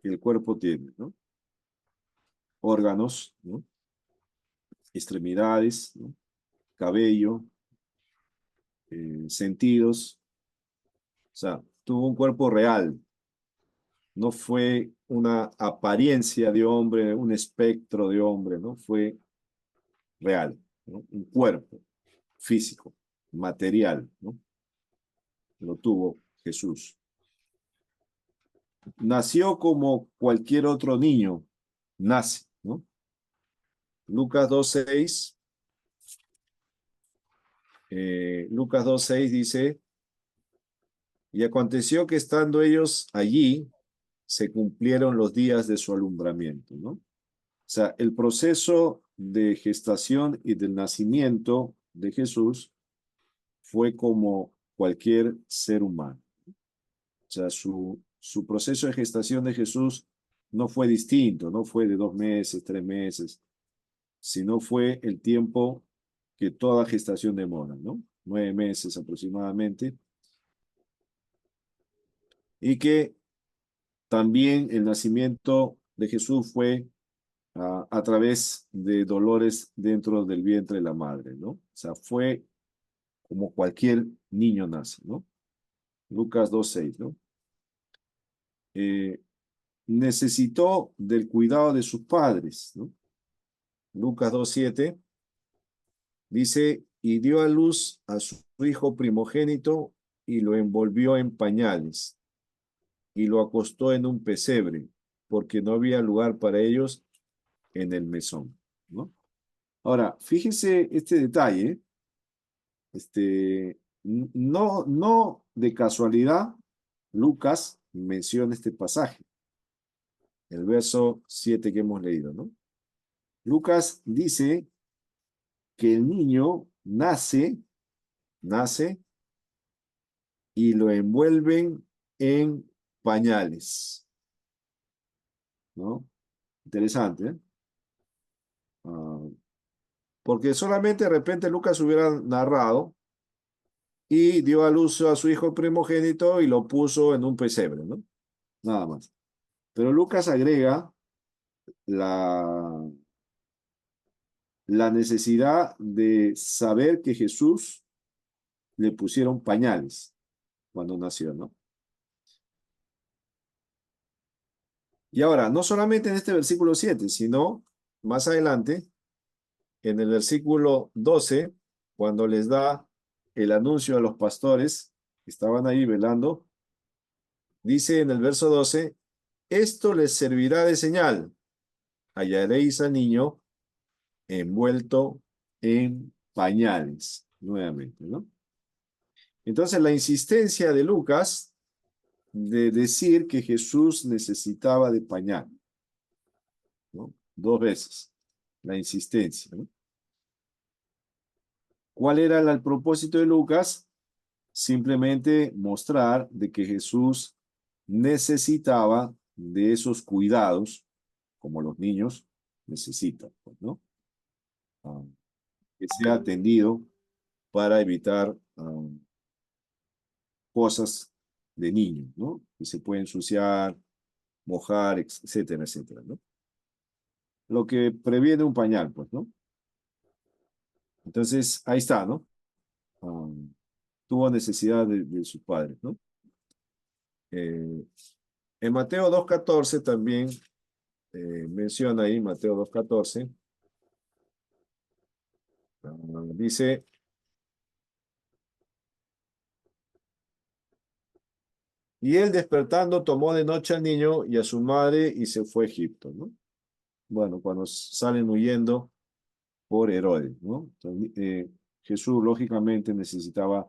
que el cuerpo tiene, ¿no? Órganos, ¿no? Extremidades, ¿no? Cabello, sentidos, o sea, tuvo un cuerpo real, no fue una apariencia de hombre, un espectro de hombre, ¿no? Fue real, ¿no? Un cuerpo físico, material, ¿no? Lo tuvo Jesús. Nació como cualquier otro niño nace, ¿no? Lucas 2:6, Lucas 2:6 dice, y aconteció que estando ellos allí, se cumplieron los días de su alumbramiento, ¿no? O sea, el proceso de gestación y del nacimiento de Jesús fue como cualquier ser humano. O sea, su proceso de gestación de Jesús no fue distinto, no fue de 2 meses, 3 meses, sino fue el tiempo que toda gestación demora, ¿no? 9 meses aproximadamente. Y que también el nacimiento de Jesús fue a través de dolores dentro del vientre de la madre, ¿no? O sea, fue como cualquier niño nace, ¿no? Lucas 2:6, ¿no? Eh, Necesitó del cuidado de sus padres, ¿no? Lucas 2:7 dice, y dio a luz a su hijo primogénito y lo envolvió en pañales y lo acostó en un pesebre, porque no había lugar para ellos en el mesón, ¿no? Ahora, fíjese este detalle, no de casualidad, Lucas menciona este pasaje, el verso 7 que hemos leído, ¿no? Lucas dice que el niño nace y lo envuelven en pañales, ¿no? Interesante, ¿eh? Porque solamente de repente Lucas hubiera narrado y dio a luz a su hijo primogénito y lo puso en un pesebre, ¿no? Nada más. Pero Lucas agrega la, la necesidad de saber que Jesús le pusieron pañales cuando nació, ¿no? Y ahora, no solamente en este versículo 7, sino más adelante, en el versículo 12, cuando les da el anuncio a los pastores que estaban ahí velando, dice en el verso 12, esto les servirá de señal, hallaréis al niño envuelto en pañales, nuevamente, ¿no? Entonces, la insistencia de Lucas de decir que Jesús necesitaba de pañal, ¿no? 2 veces, la insistencia, ¿no? ¿Cuál era el propósito de Lucas? Simplemente mostrar de que Jesús necesitaba de esos cuidados, como los niños necesitan, pues, ¿no? Que sea atendido para evitar cosas de niños, ¿no? Que se pueden ensuciar, mojar, etcétera, etcétera, ¿no? Lo que previene un pañal, pues, ¿no? Entonces, ahí está, ¿no? Tuvo necesidad de sus padres, ¿no? En Mateo 2.14 también menciona ahí, Mateo 2.14, dice, y él despertando tomó de noche al niño y a su madre y se fue a Egipto, ¿no? Bueno, cuando salen huyendo por Herodes, ¿no? Entonces, Jesús lógicamente necesitaba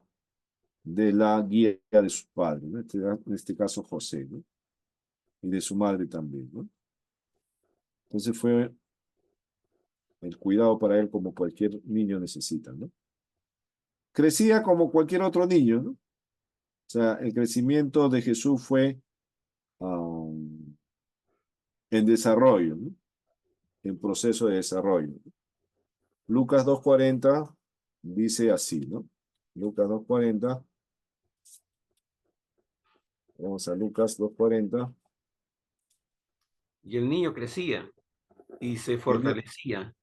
de la guía de sus padres, ¿no? En este caso José, ¿no? Y de su madre también, ¿no? Entonces fue el cuidado para él como cualquier niño necesita, ¿no? Crecía como cualquier otro niño, ¿no? O sea, el crecimiento de Jesús fue en desarrollo, ¿no? En proceso de desarrollo, ¿no? Lucas 2.40 dice así, ¿no? Lucas 2.40. Vamos a Lucas 2.40. Y el niño crecía y se Y el, fortalecía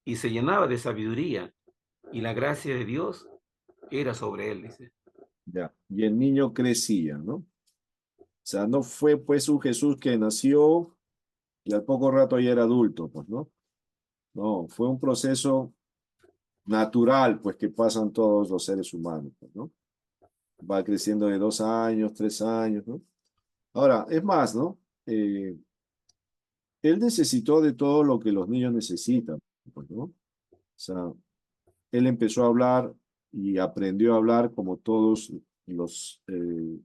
y se llenaba de sabiduría y la gracia de Dios era sobre él, dice. ya, y el niño crecía, ¿no? O sea, no fue pues un Jesús que nació y al poco rato ya era adulto, pues, ¿no? No, fue un proceso natural, pues, que pasan todos los seres humanos, pues, ¿no? Va creciendo de 2 años, 3 años, ¿no? Ahora, es más, ¿no? Él necesitó de todo lo que los niños necesitan, pues, ¿no? O sea, él empezó a hablar y aprendió a hablar como todos los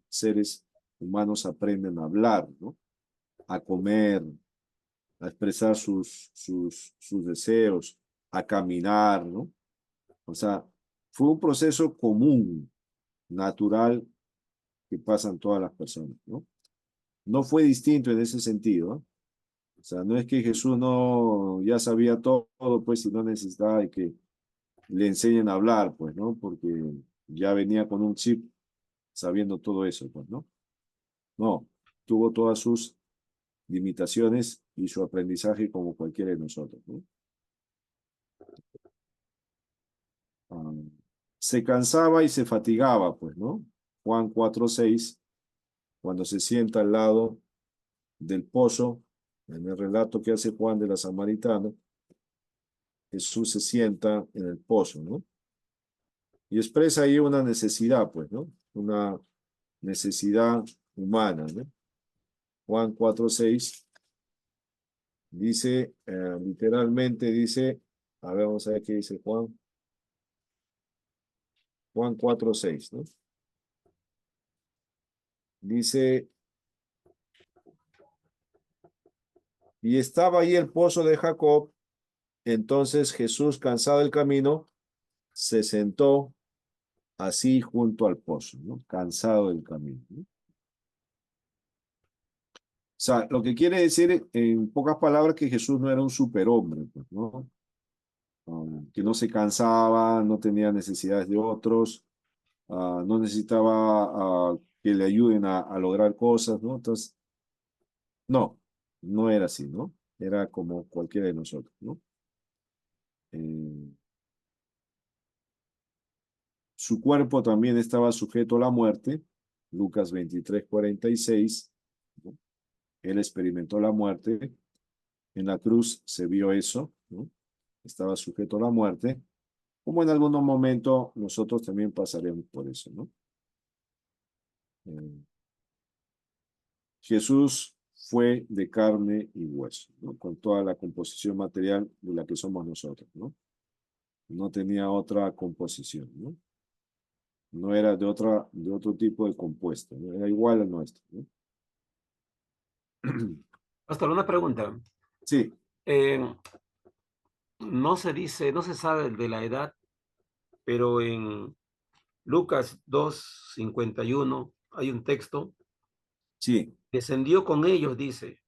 seres humanos aprenden a hablar, ¿no? A comer, a expresar sus deseos, a caminar, ¿no? O sea, fue un proceso común, natural, que pasan todas las personas, ¿no? No fue distinto en ese sentido, ¿no? O sea, no es que Jesús no ya sabía todo, pues, y no necesitaba de que le enseñen a hablar, pues, ¿no? Porque ya venía con un chip sabiendo todo eso, pues, ¿no? No, tuvo todas sus limitaciones y su aprendizaje como cualquiera de nosotros, ¿no? Se cansaba y se fatigaba, pues, ¿no? Juan 4.6, cuando se sienta al lado del pozo, en el relato que hace Juan de la Samaritana, Jesús se sienta en el pozo, ¿no? Y expresa ahí una necesidad, pues, ¿no? una necesidad humana, ¿no? Juan 4:6 dice, literalmente dice, a ver, vamos a ver qué dice Juan. Juan 4:6, ¿no? Dice, y estaba ahí el pozo de Jacob. Entonces Jesús, cansado del camino, se sentó así junto al pozo, ¿no? Cansado del camino, ¿no? O sea, lo que quiere decir en pocas palabras que Jesús no era un superhombre, pues, ¿no? Que no se cansaba, no tenía necesidades de otros, no necesitaba que le ayuden a lograr cosas, ¿no? Entonces, no, no era así, ¿no? Era como cualquiera de nosotros, ¿no? Su cuerpo también estaba sujeto a la muerte, Lucas 23:46, ¿no? Él experimentó la muerte, en la cruz se vio eso, ¿no? Estaba sujeto a la muerte, como en algún momento nosotros también pasaremos por eso, ¿no? Jesús fue de carne y hueso, ¿no? Con toda la composición material de la que somos nosotros, ¿no? No tenía otra composición, ¿no? No era de otro tipo de compuesto, ¿no? Era igual al nuestro, ¿no? Pastor, una pregunta. Sí, Eh, no se dice, no se sabe de la edad, pero en Lucas 2:51 hay un texto, sí, descendió con ellos, dice,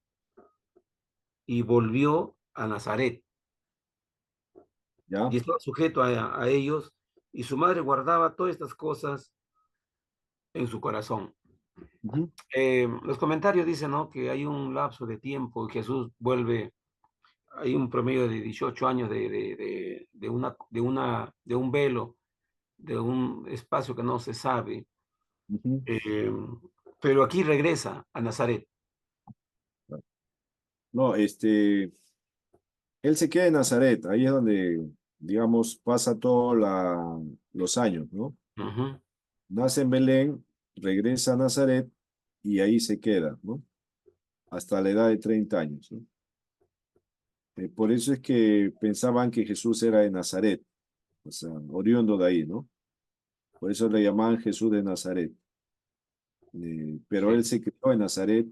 y volvió a Nazaret, ya. y estaba sujeto a ellos, y su madre guardaba todas estas cosas en su corazón. Ujú, Los comentarios dicen, ¿no?, que hay un lapso de tiempo y Jesús vuelve, hay un promedio de 18 años de un velo, de un espacio que no se sabe, ujú. eh, pero aquí regresa a Nazaret. No, él se queda en Nazaret, ahí es donde, digamos, pasa todos los años, ¿no? Ujú. Nace en Belén, regresa a Nazaret y ahí se queda, ¿no? Hasta la edad de 30 años, ¿no? Por eso es que pensaban que Jesús era de Nazaret, o sea, oriundo de ahí, ¿no? Por eso le llamaban Jesús de Nazaret. Pero Sí. él se crió en Nazaret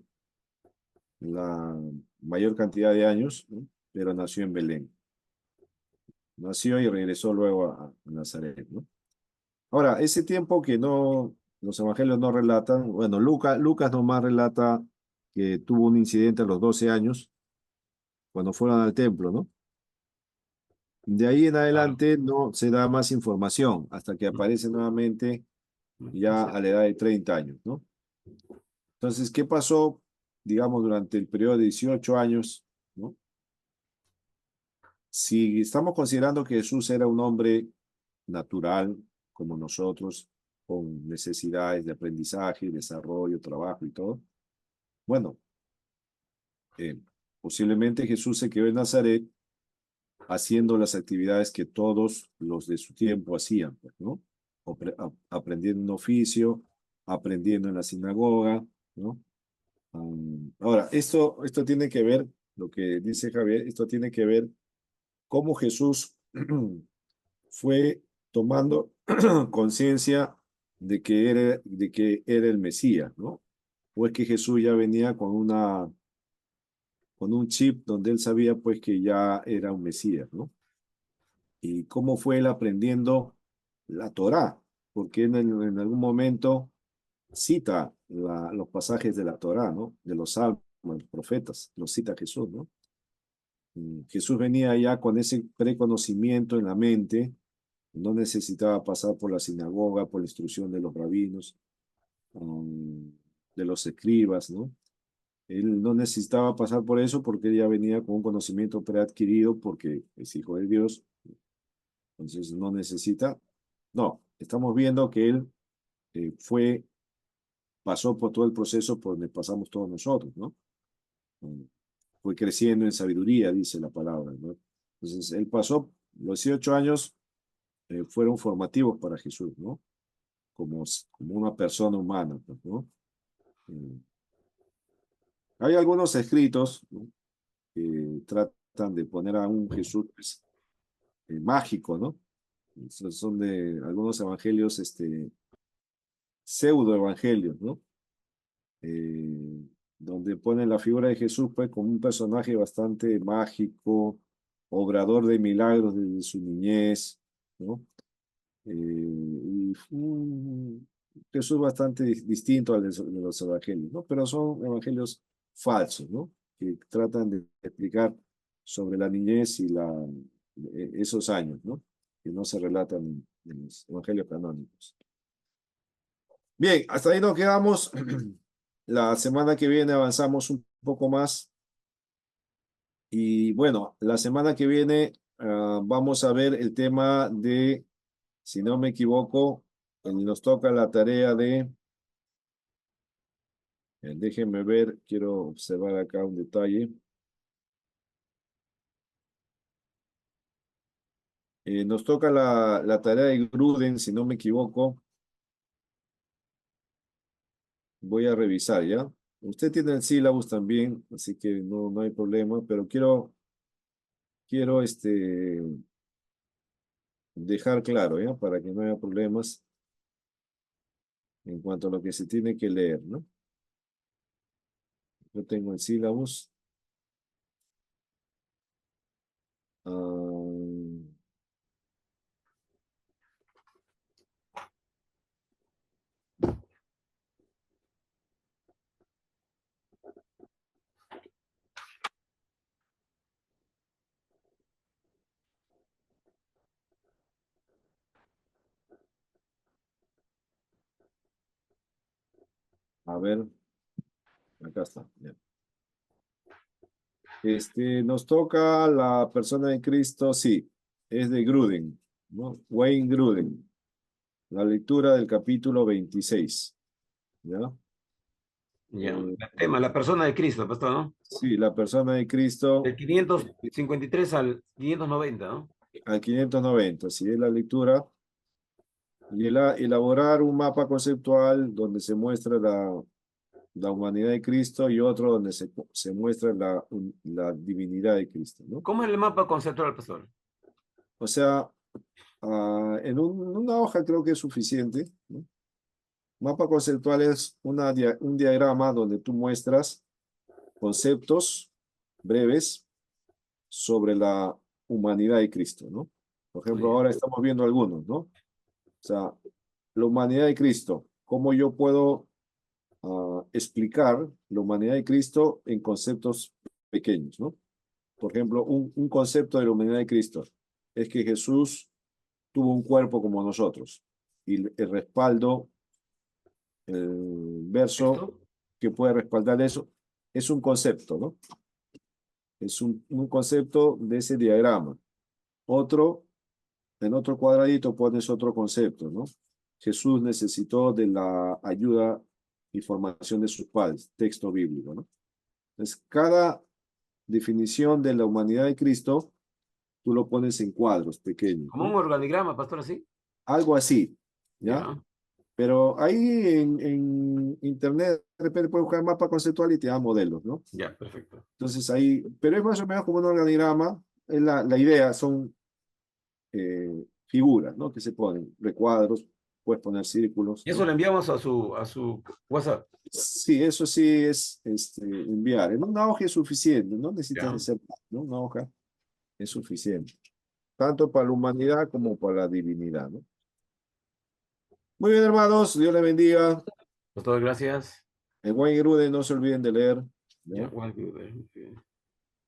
la mayor cantidad de años, ¿no? Pero nació en Belén. Nació y regresó luego a Nazaret, ¿no? Ahora, ese tiempo que no, los evangelios no relatan, bueno, Lucas nomás relata que tuvo un incidente a los 12 años, cuando fueron al templo, ¿no? De ahí en Claro. adelante no se da más información, hasta que aparece nuevamente ya a la edad de 30 años, ¿no? Entonces, ¿qué pasó, digamos, durante el periodo de 18 años, ¿no? Si estamos considerando que Jesús era un hombre natural, como nosotros, con necesidades de aprendizaje, desarrollo, trabajo y todo, bueno, eh, posiblemente Jesús se quedó en Nazaret haciendo las actividades que todos los de su tiempo hacían, pues, ¿no? Aprendiendo un oficio, aprendiendo en la sinagoga, ¿no? Ahora, esto tiene que ver, lo que dice Javier, esto tiene que ver cómo Jesús fue tomando conciencia de que era el Mesías, ¿no? O es que Jesús ya venía con un chip donde él sabía pues que ya era un Mesías, ¿no? Y cómo fue él aprendiendo la Torá, porque en algún momento cita los pasajes de la Torá, ¿no? De los salmos, los profetas, los cita Jesús, ¿no? Jesús venía ya con ese preconocimiento en la mente, no necesitaba pasar por la sinagoga, por la instrucción de los rabinos, de los escribas, ¿no? Él no necesitaba pasar por eso porque él ya venía con un conocimiento preadquirido porque es hijo de Dios, entonces no necesita. No, estamos viendo que él fue, pasó por todo el proceso por donde pasamos todos nosotros, ¿no? Fue creciendo en sabiduría, dice la palabra, ¿no? Entonces él pasó, los 18 años fueron formativos para Jesús, ¿no? como una persona humana, pues, ¿no? Eh, Hay algunos escritos, ¿no?, que tratan de poner a un Jesús, pues, mágico, ¿no? Son de algunos evangelios, pseudo evangelios, ¿no? Donde ponen la figura de Jesús, pues, como un personaje bastante mágico, obrador de milagros desde su niñez, ¿no? Y un Jesús bastante distinto al de los evangelios, ¿no? Pero son evangelios falsos, ¿no? Que tratan de explicar sobre la niñez y esos años, ¿no? Que no se relatan en los evangelios canónicos. Bien, hasta ahí nos quedamos. La semana que viene avanzamos un poco más. Y bueno, la semana que viene vamos a ver el tema de, si no me equivoco, nos toca la tarea de, déjenme ver, quiero observar acá un detalle. Nos toca la tarea de Gruden, si no me equivoco. Voy a revisar, ¿ya? Usted tiene el sílabus también, así que no hay problema, pero quiero dejar claro, ¿ya? Para que no haya problemas en cuanto a lo que se tiene que leer, ¿no? Yo tengo el sílabus. A ver, acá está. Ya. Nos toca la persona de Cristo, sí, es de Gruden, ¿no? Wayne Gruden. La lectura del capítulo 26, ¿ya? Ya. El tema, la persona de Cristo, pastor, ¿no? Sí, la persona de Cristo. Del 553 al 590, ¿no? Al 590, sí, es la lectura. Y elaborar un mapa conceptual donde se muestra la humanidad de Cristo y otro donde se muestra la divinidad de Cristo, ¿no? ¿Cómo es el mapa conceptual, pastor? O sea, en una hoja creo que es suficiente, ¿no? Mapa conceptual es un diagrama donde tú muestras conceptos breves sobre la humanidad de Cristo, ¿no? Por ejemplo, ahora estamos viendo algunos, ¿no? O sea, la humanidad de Cristo, ¿cómo yo puedo explicar la humanidad de Cristo en conceptos pequeños, ¿no? Por ejemplo, un concepto de la humanidad de Cristo es que Jesús tuvo un cuerpo como nosotros y el respaldo, el verso ¿Esto? que puede respaldar eso, es un concepto, ¿no? Es un concepto de ese diagrama. En otro cuadradito pones otro concepto, ¿no? Jesús necesitó de la ayuda y formación de sus padres, texto bíblico, ¿no? Entonces, cada definición de la humanidad de Cristo, tú lo pones en cuadros pequeños, Como un ¿no? organigrama, pastor, así. Algo así, ¿ya? Ya. Pero ahí en internet, de repente puedes buscar mapa conceptual y te da modelos, ¿no? Ya, perfecto. Entonces ahí, pero es más o menos como un organigrama, es la idea, son figuras, ¿no? Que se ponen, recuadros, puedes poner círculos, Y eso ¿no? lo enviamos a su WhatsApp. Sí, eso sí es enviar. En una hoja es suficiente, no necesitas Ya. hacer más, ¿no? Una hoja es suficiente, tanto para la humanidad como para la divinidad, ¿no? Muy bien, hermanos, Dios les bendiga. Pastor, gracias. El buen Grude, no se olviden de leer, Ya, ¿no? bueno,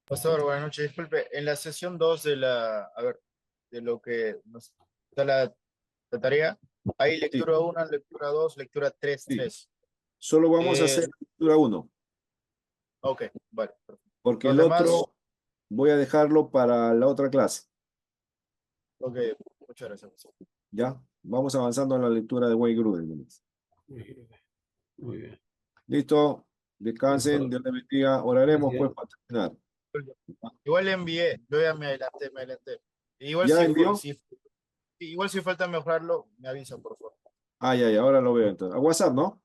Pastor, buenas noches. Disculpe, en la sesión 2 de lo que nos da la tarea, hay Sí, lectura 1, lectura 2, lectura 3, sí. 3. Solo vamos a hacer lectura 1, Ok, vale. Perfecto. porque Los el demás, otro voy a dejarlo para la otra clase, ok, muchas gracias, pastor. ¿ya? Vamos avanzando en la lectura de Wayne Gruden, ¿no? muy bien. Muy bien. Listo, Ya, descansen, pastor. Dios les bendiga. Oraremos Gracias. pues para terminar. Igual le envié, yo ya me adelanté. Igual ¿Ya envió? igual si falta mejorarlo, me avisa, por favor. Ah, ya, ahora lo veo entonces. A WhatsApp, ¿no?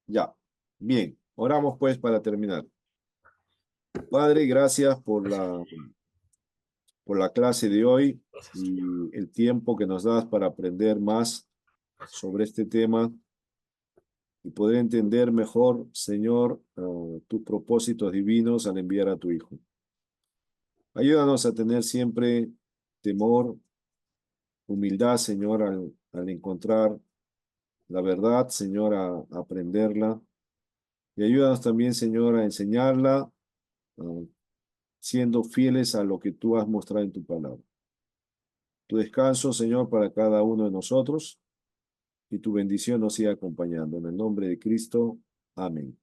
Ya. Bien. Oramos pues para terminar. Padre, gracias por la clase de hoy y el tiempo que nos das para aprender más sobre este tema y poder entender mejor, Señor, tus propósitos divinos al enviar a tu Hijo. Ayúdanos a tener siempre temor, humildad, Señor, al encontrar la verdad, Señor, a aprenderla. Y ayúdanos también, Señor, a enseñarla, siendo fieles a lo que tú has mostrado en tu palabra. Tu descanso, Señor, para cada uno de nosotros y tu bendición nos siga acompañando. En el nombre de Cristo. Amén.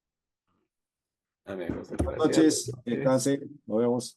Amén. Buenas noches. Descansen. Nos vemos.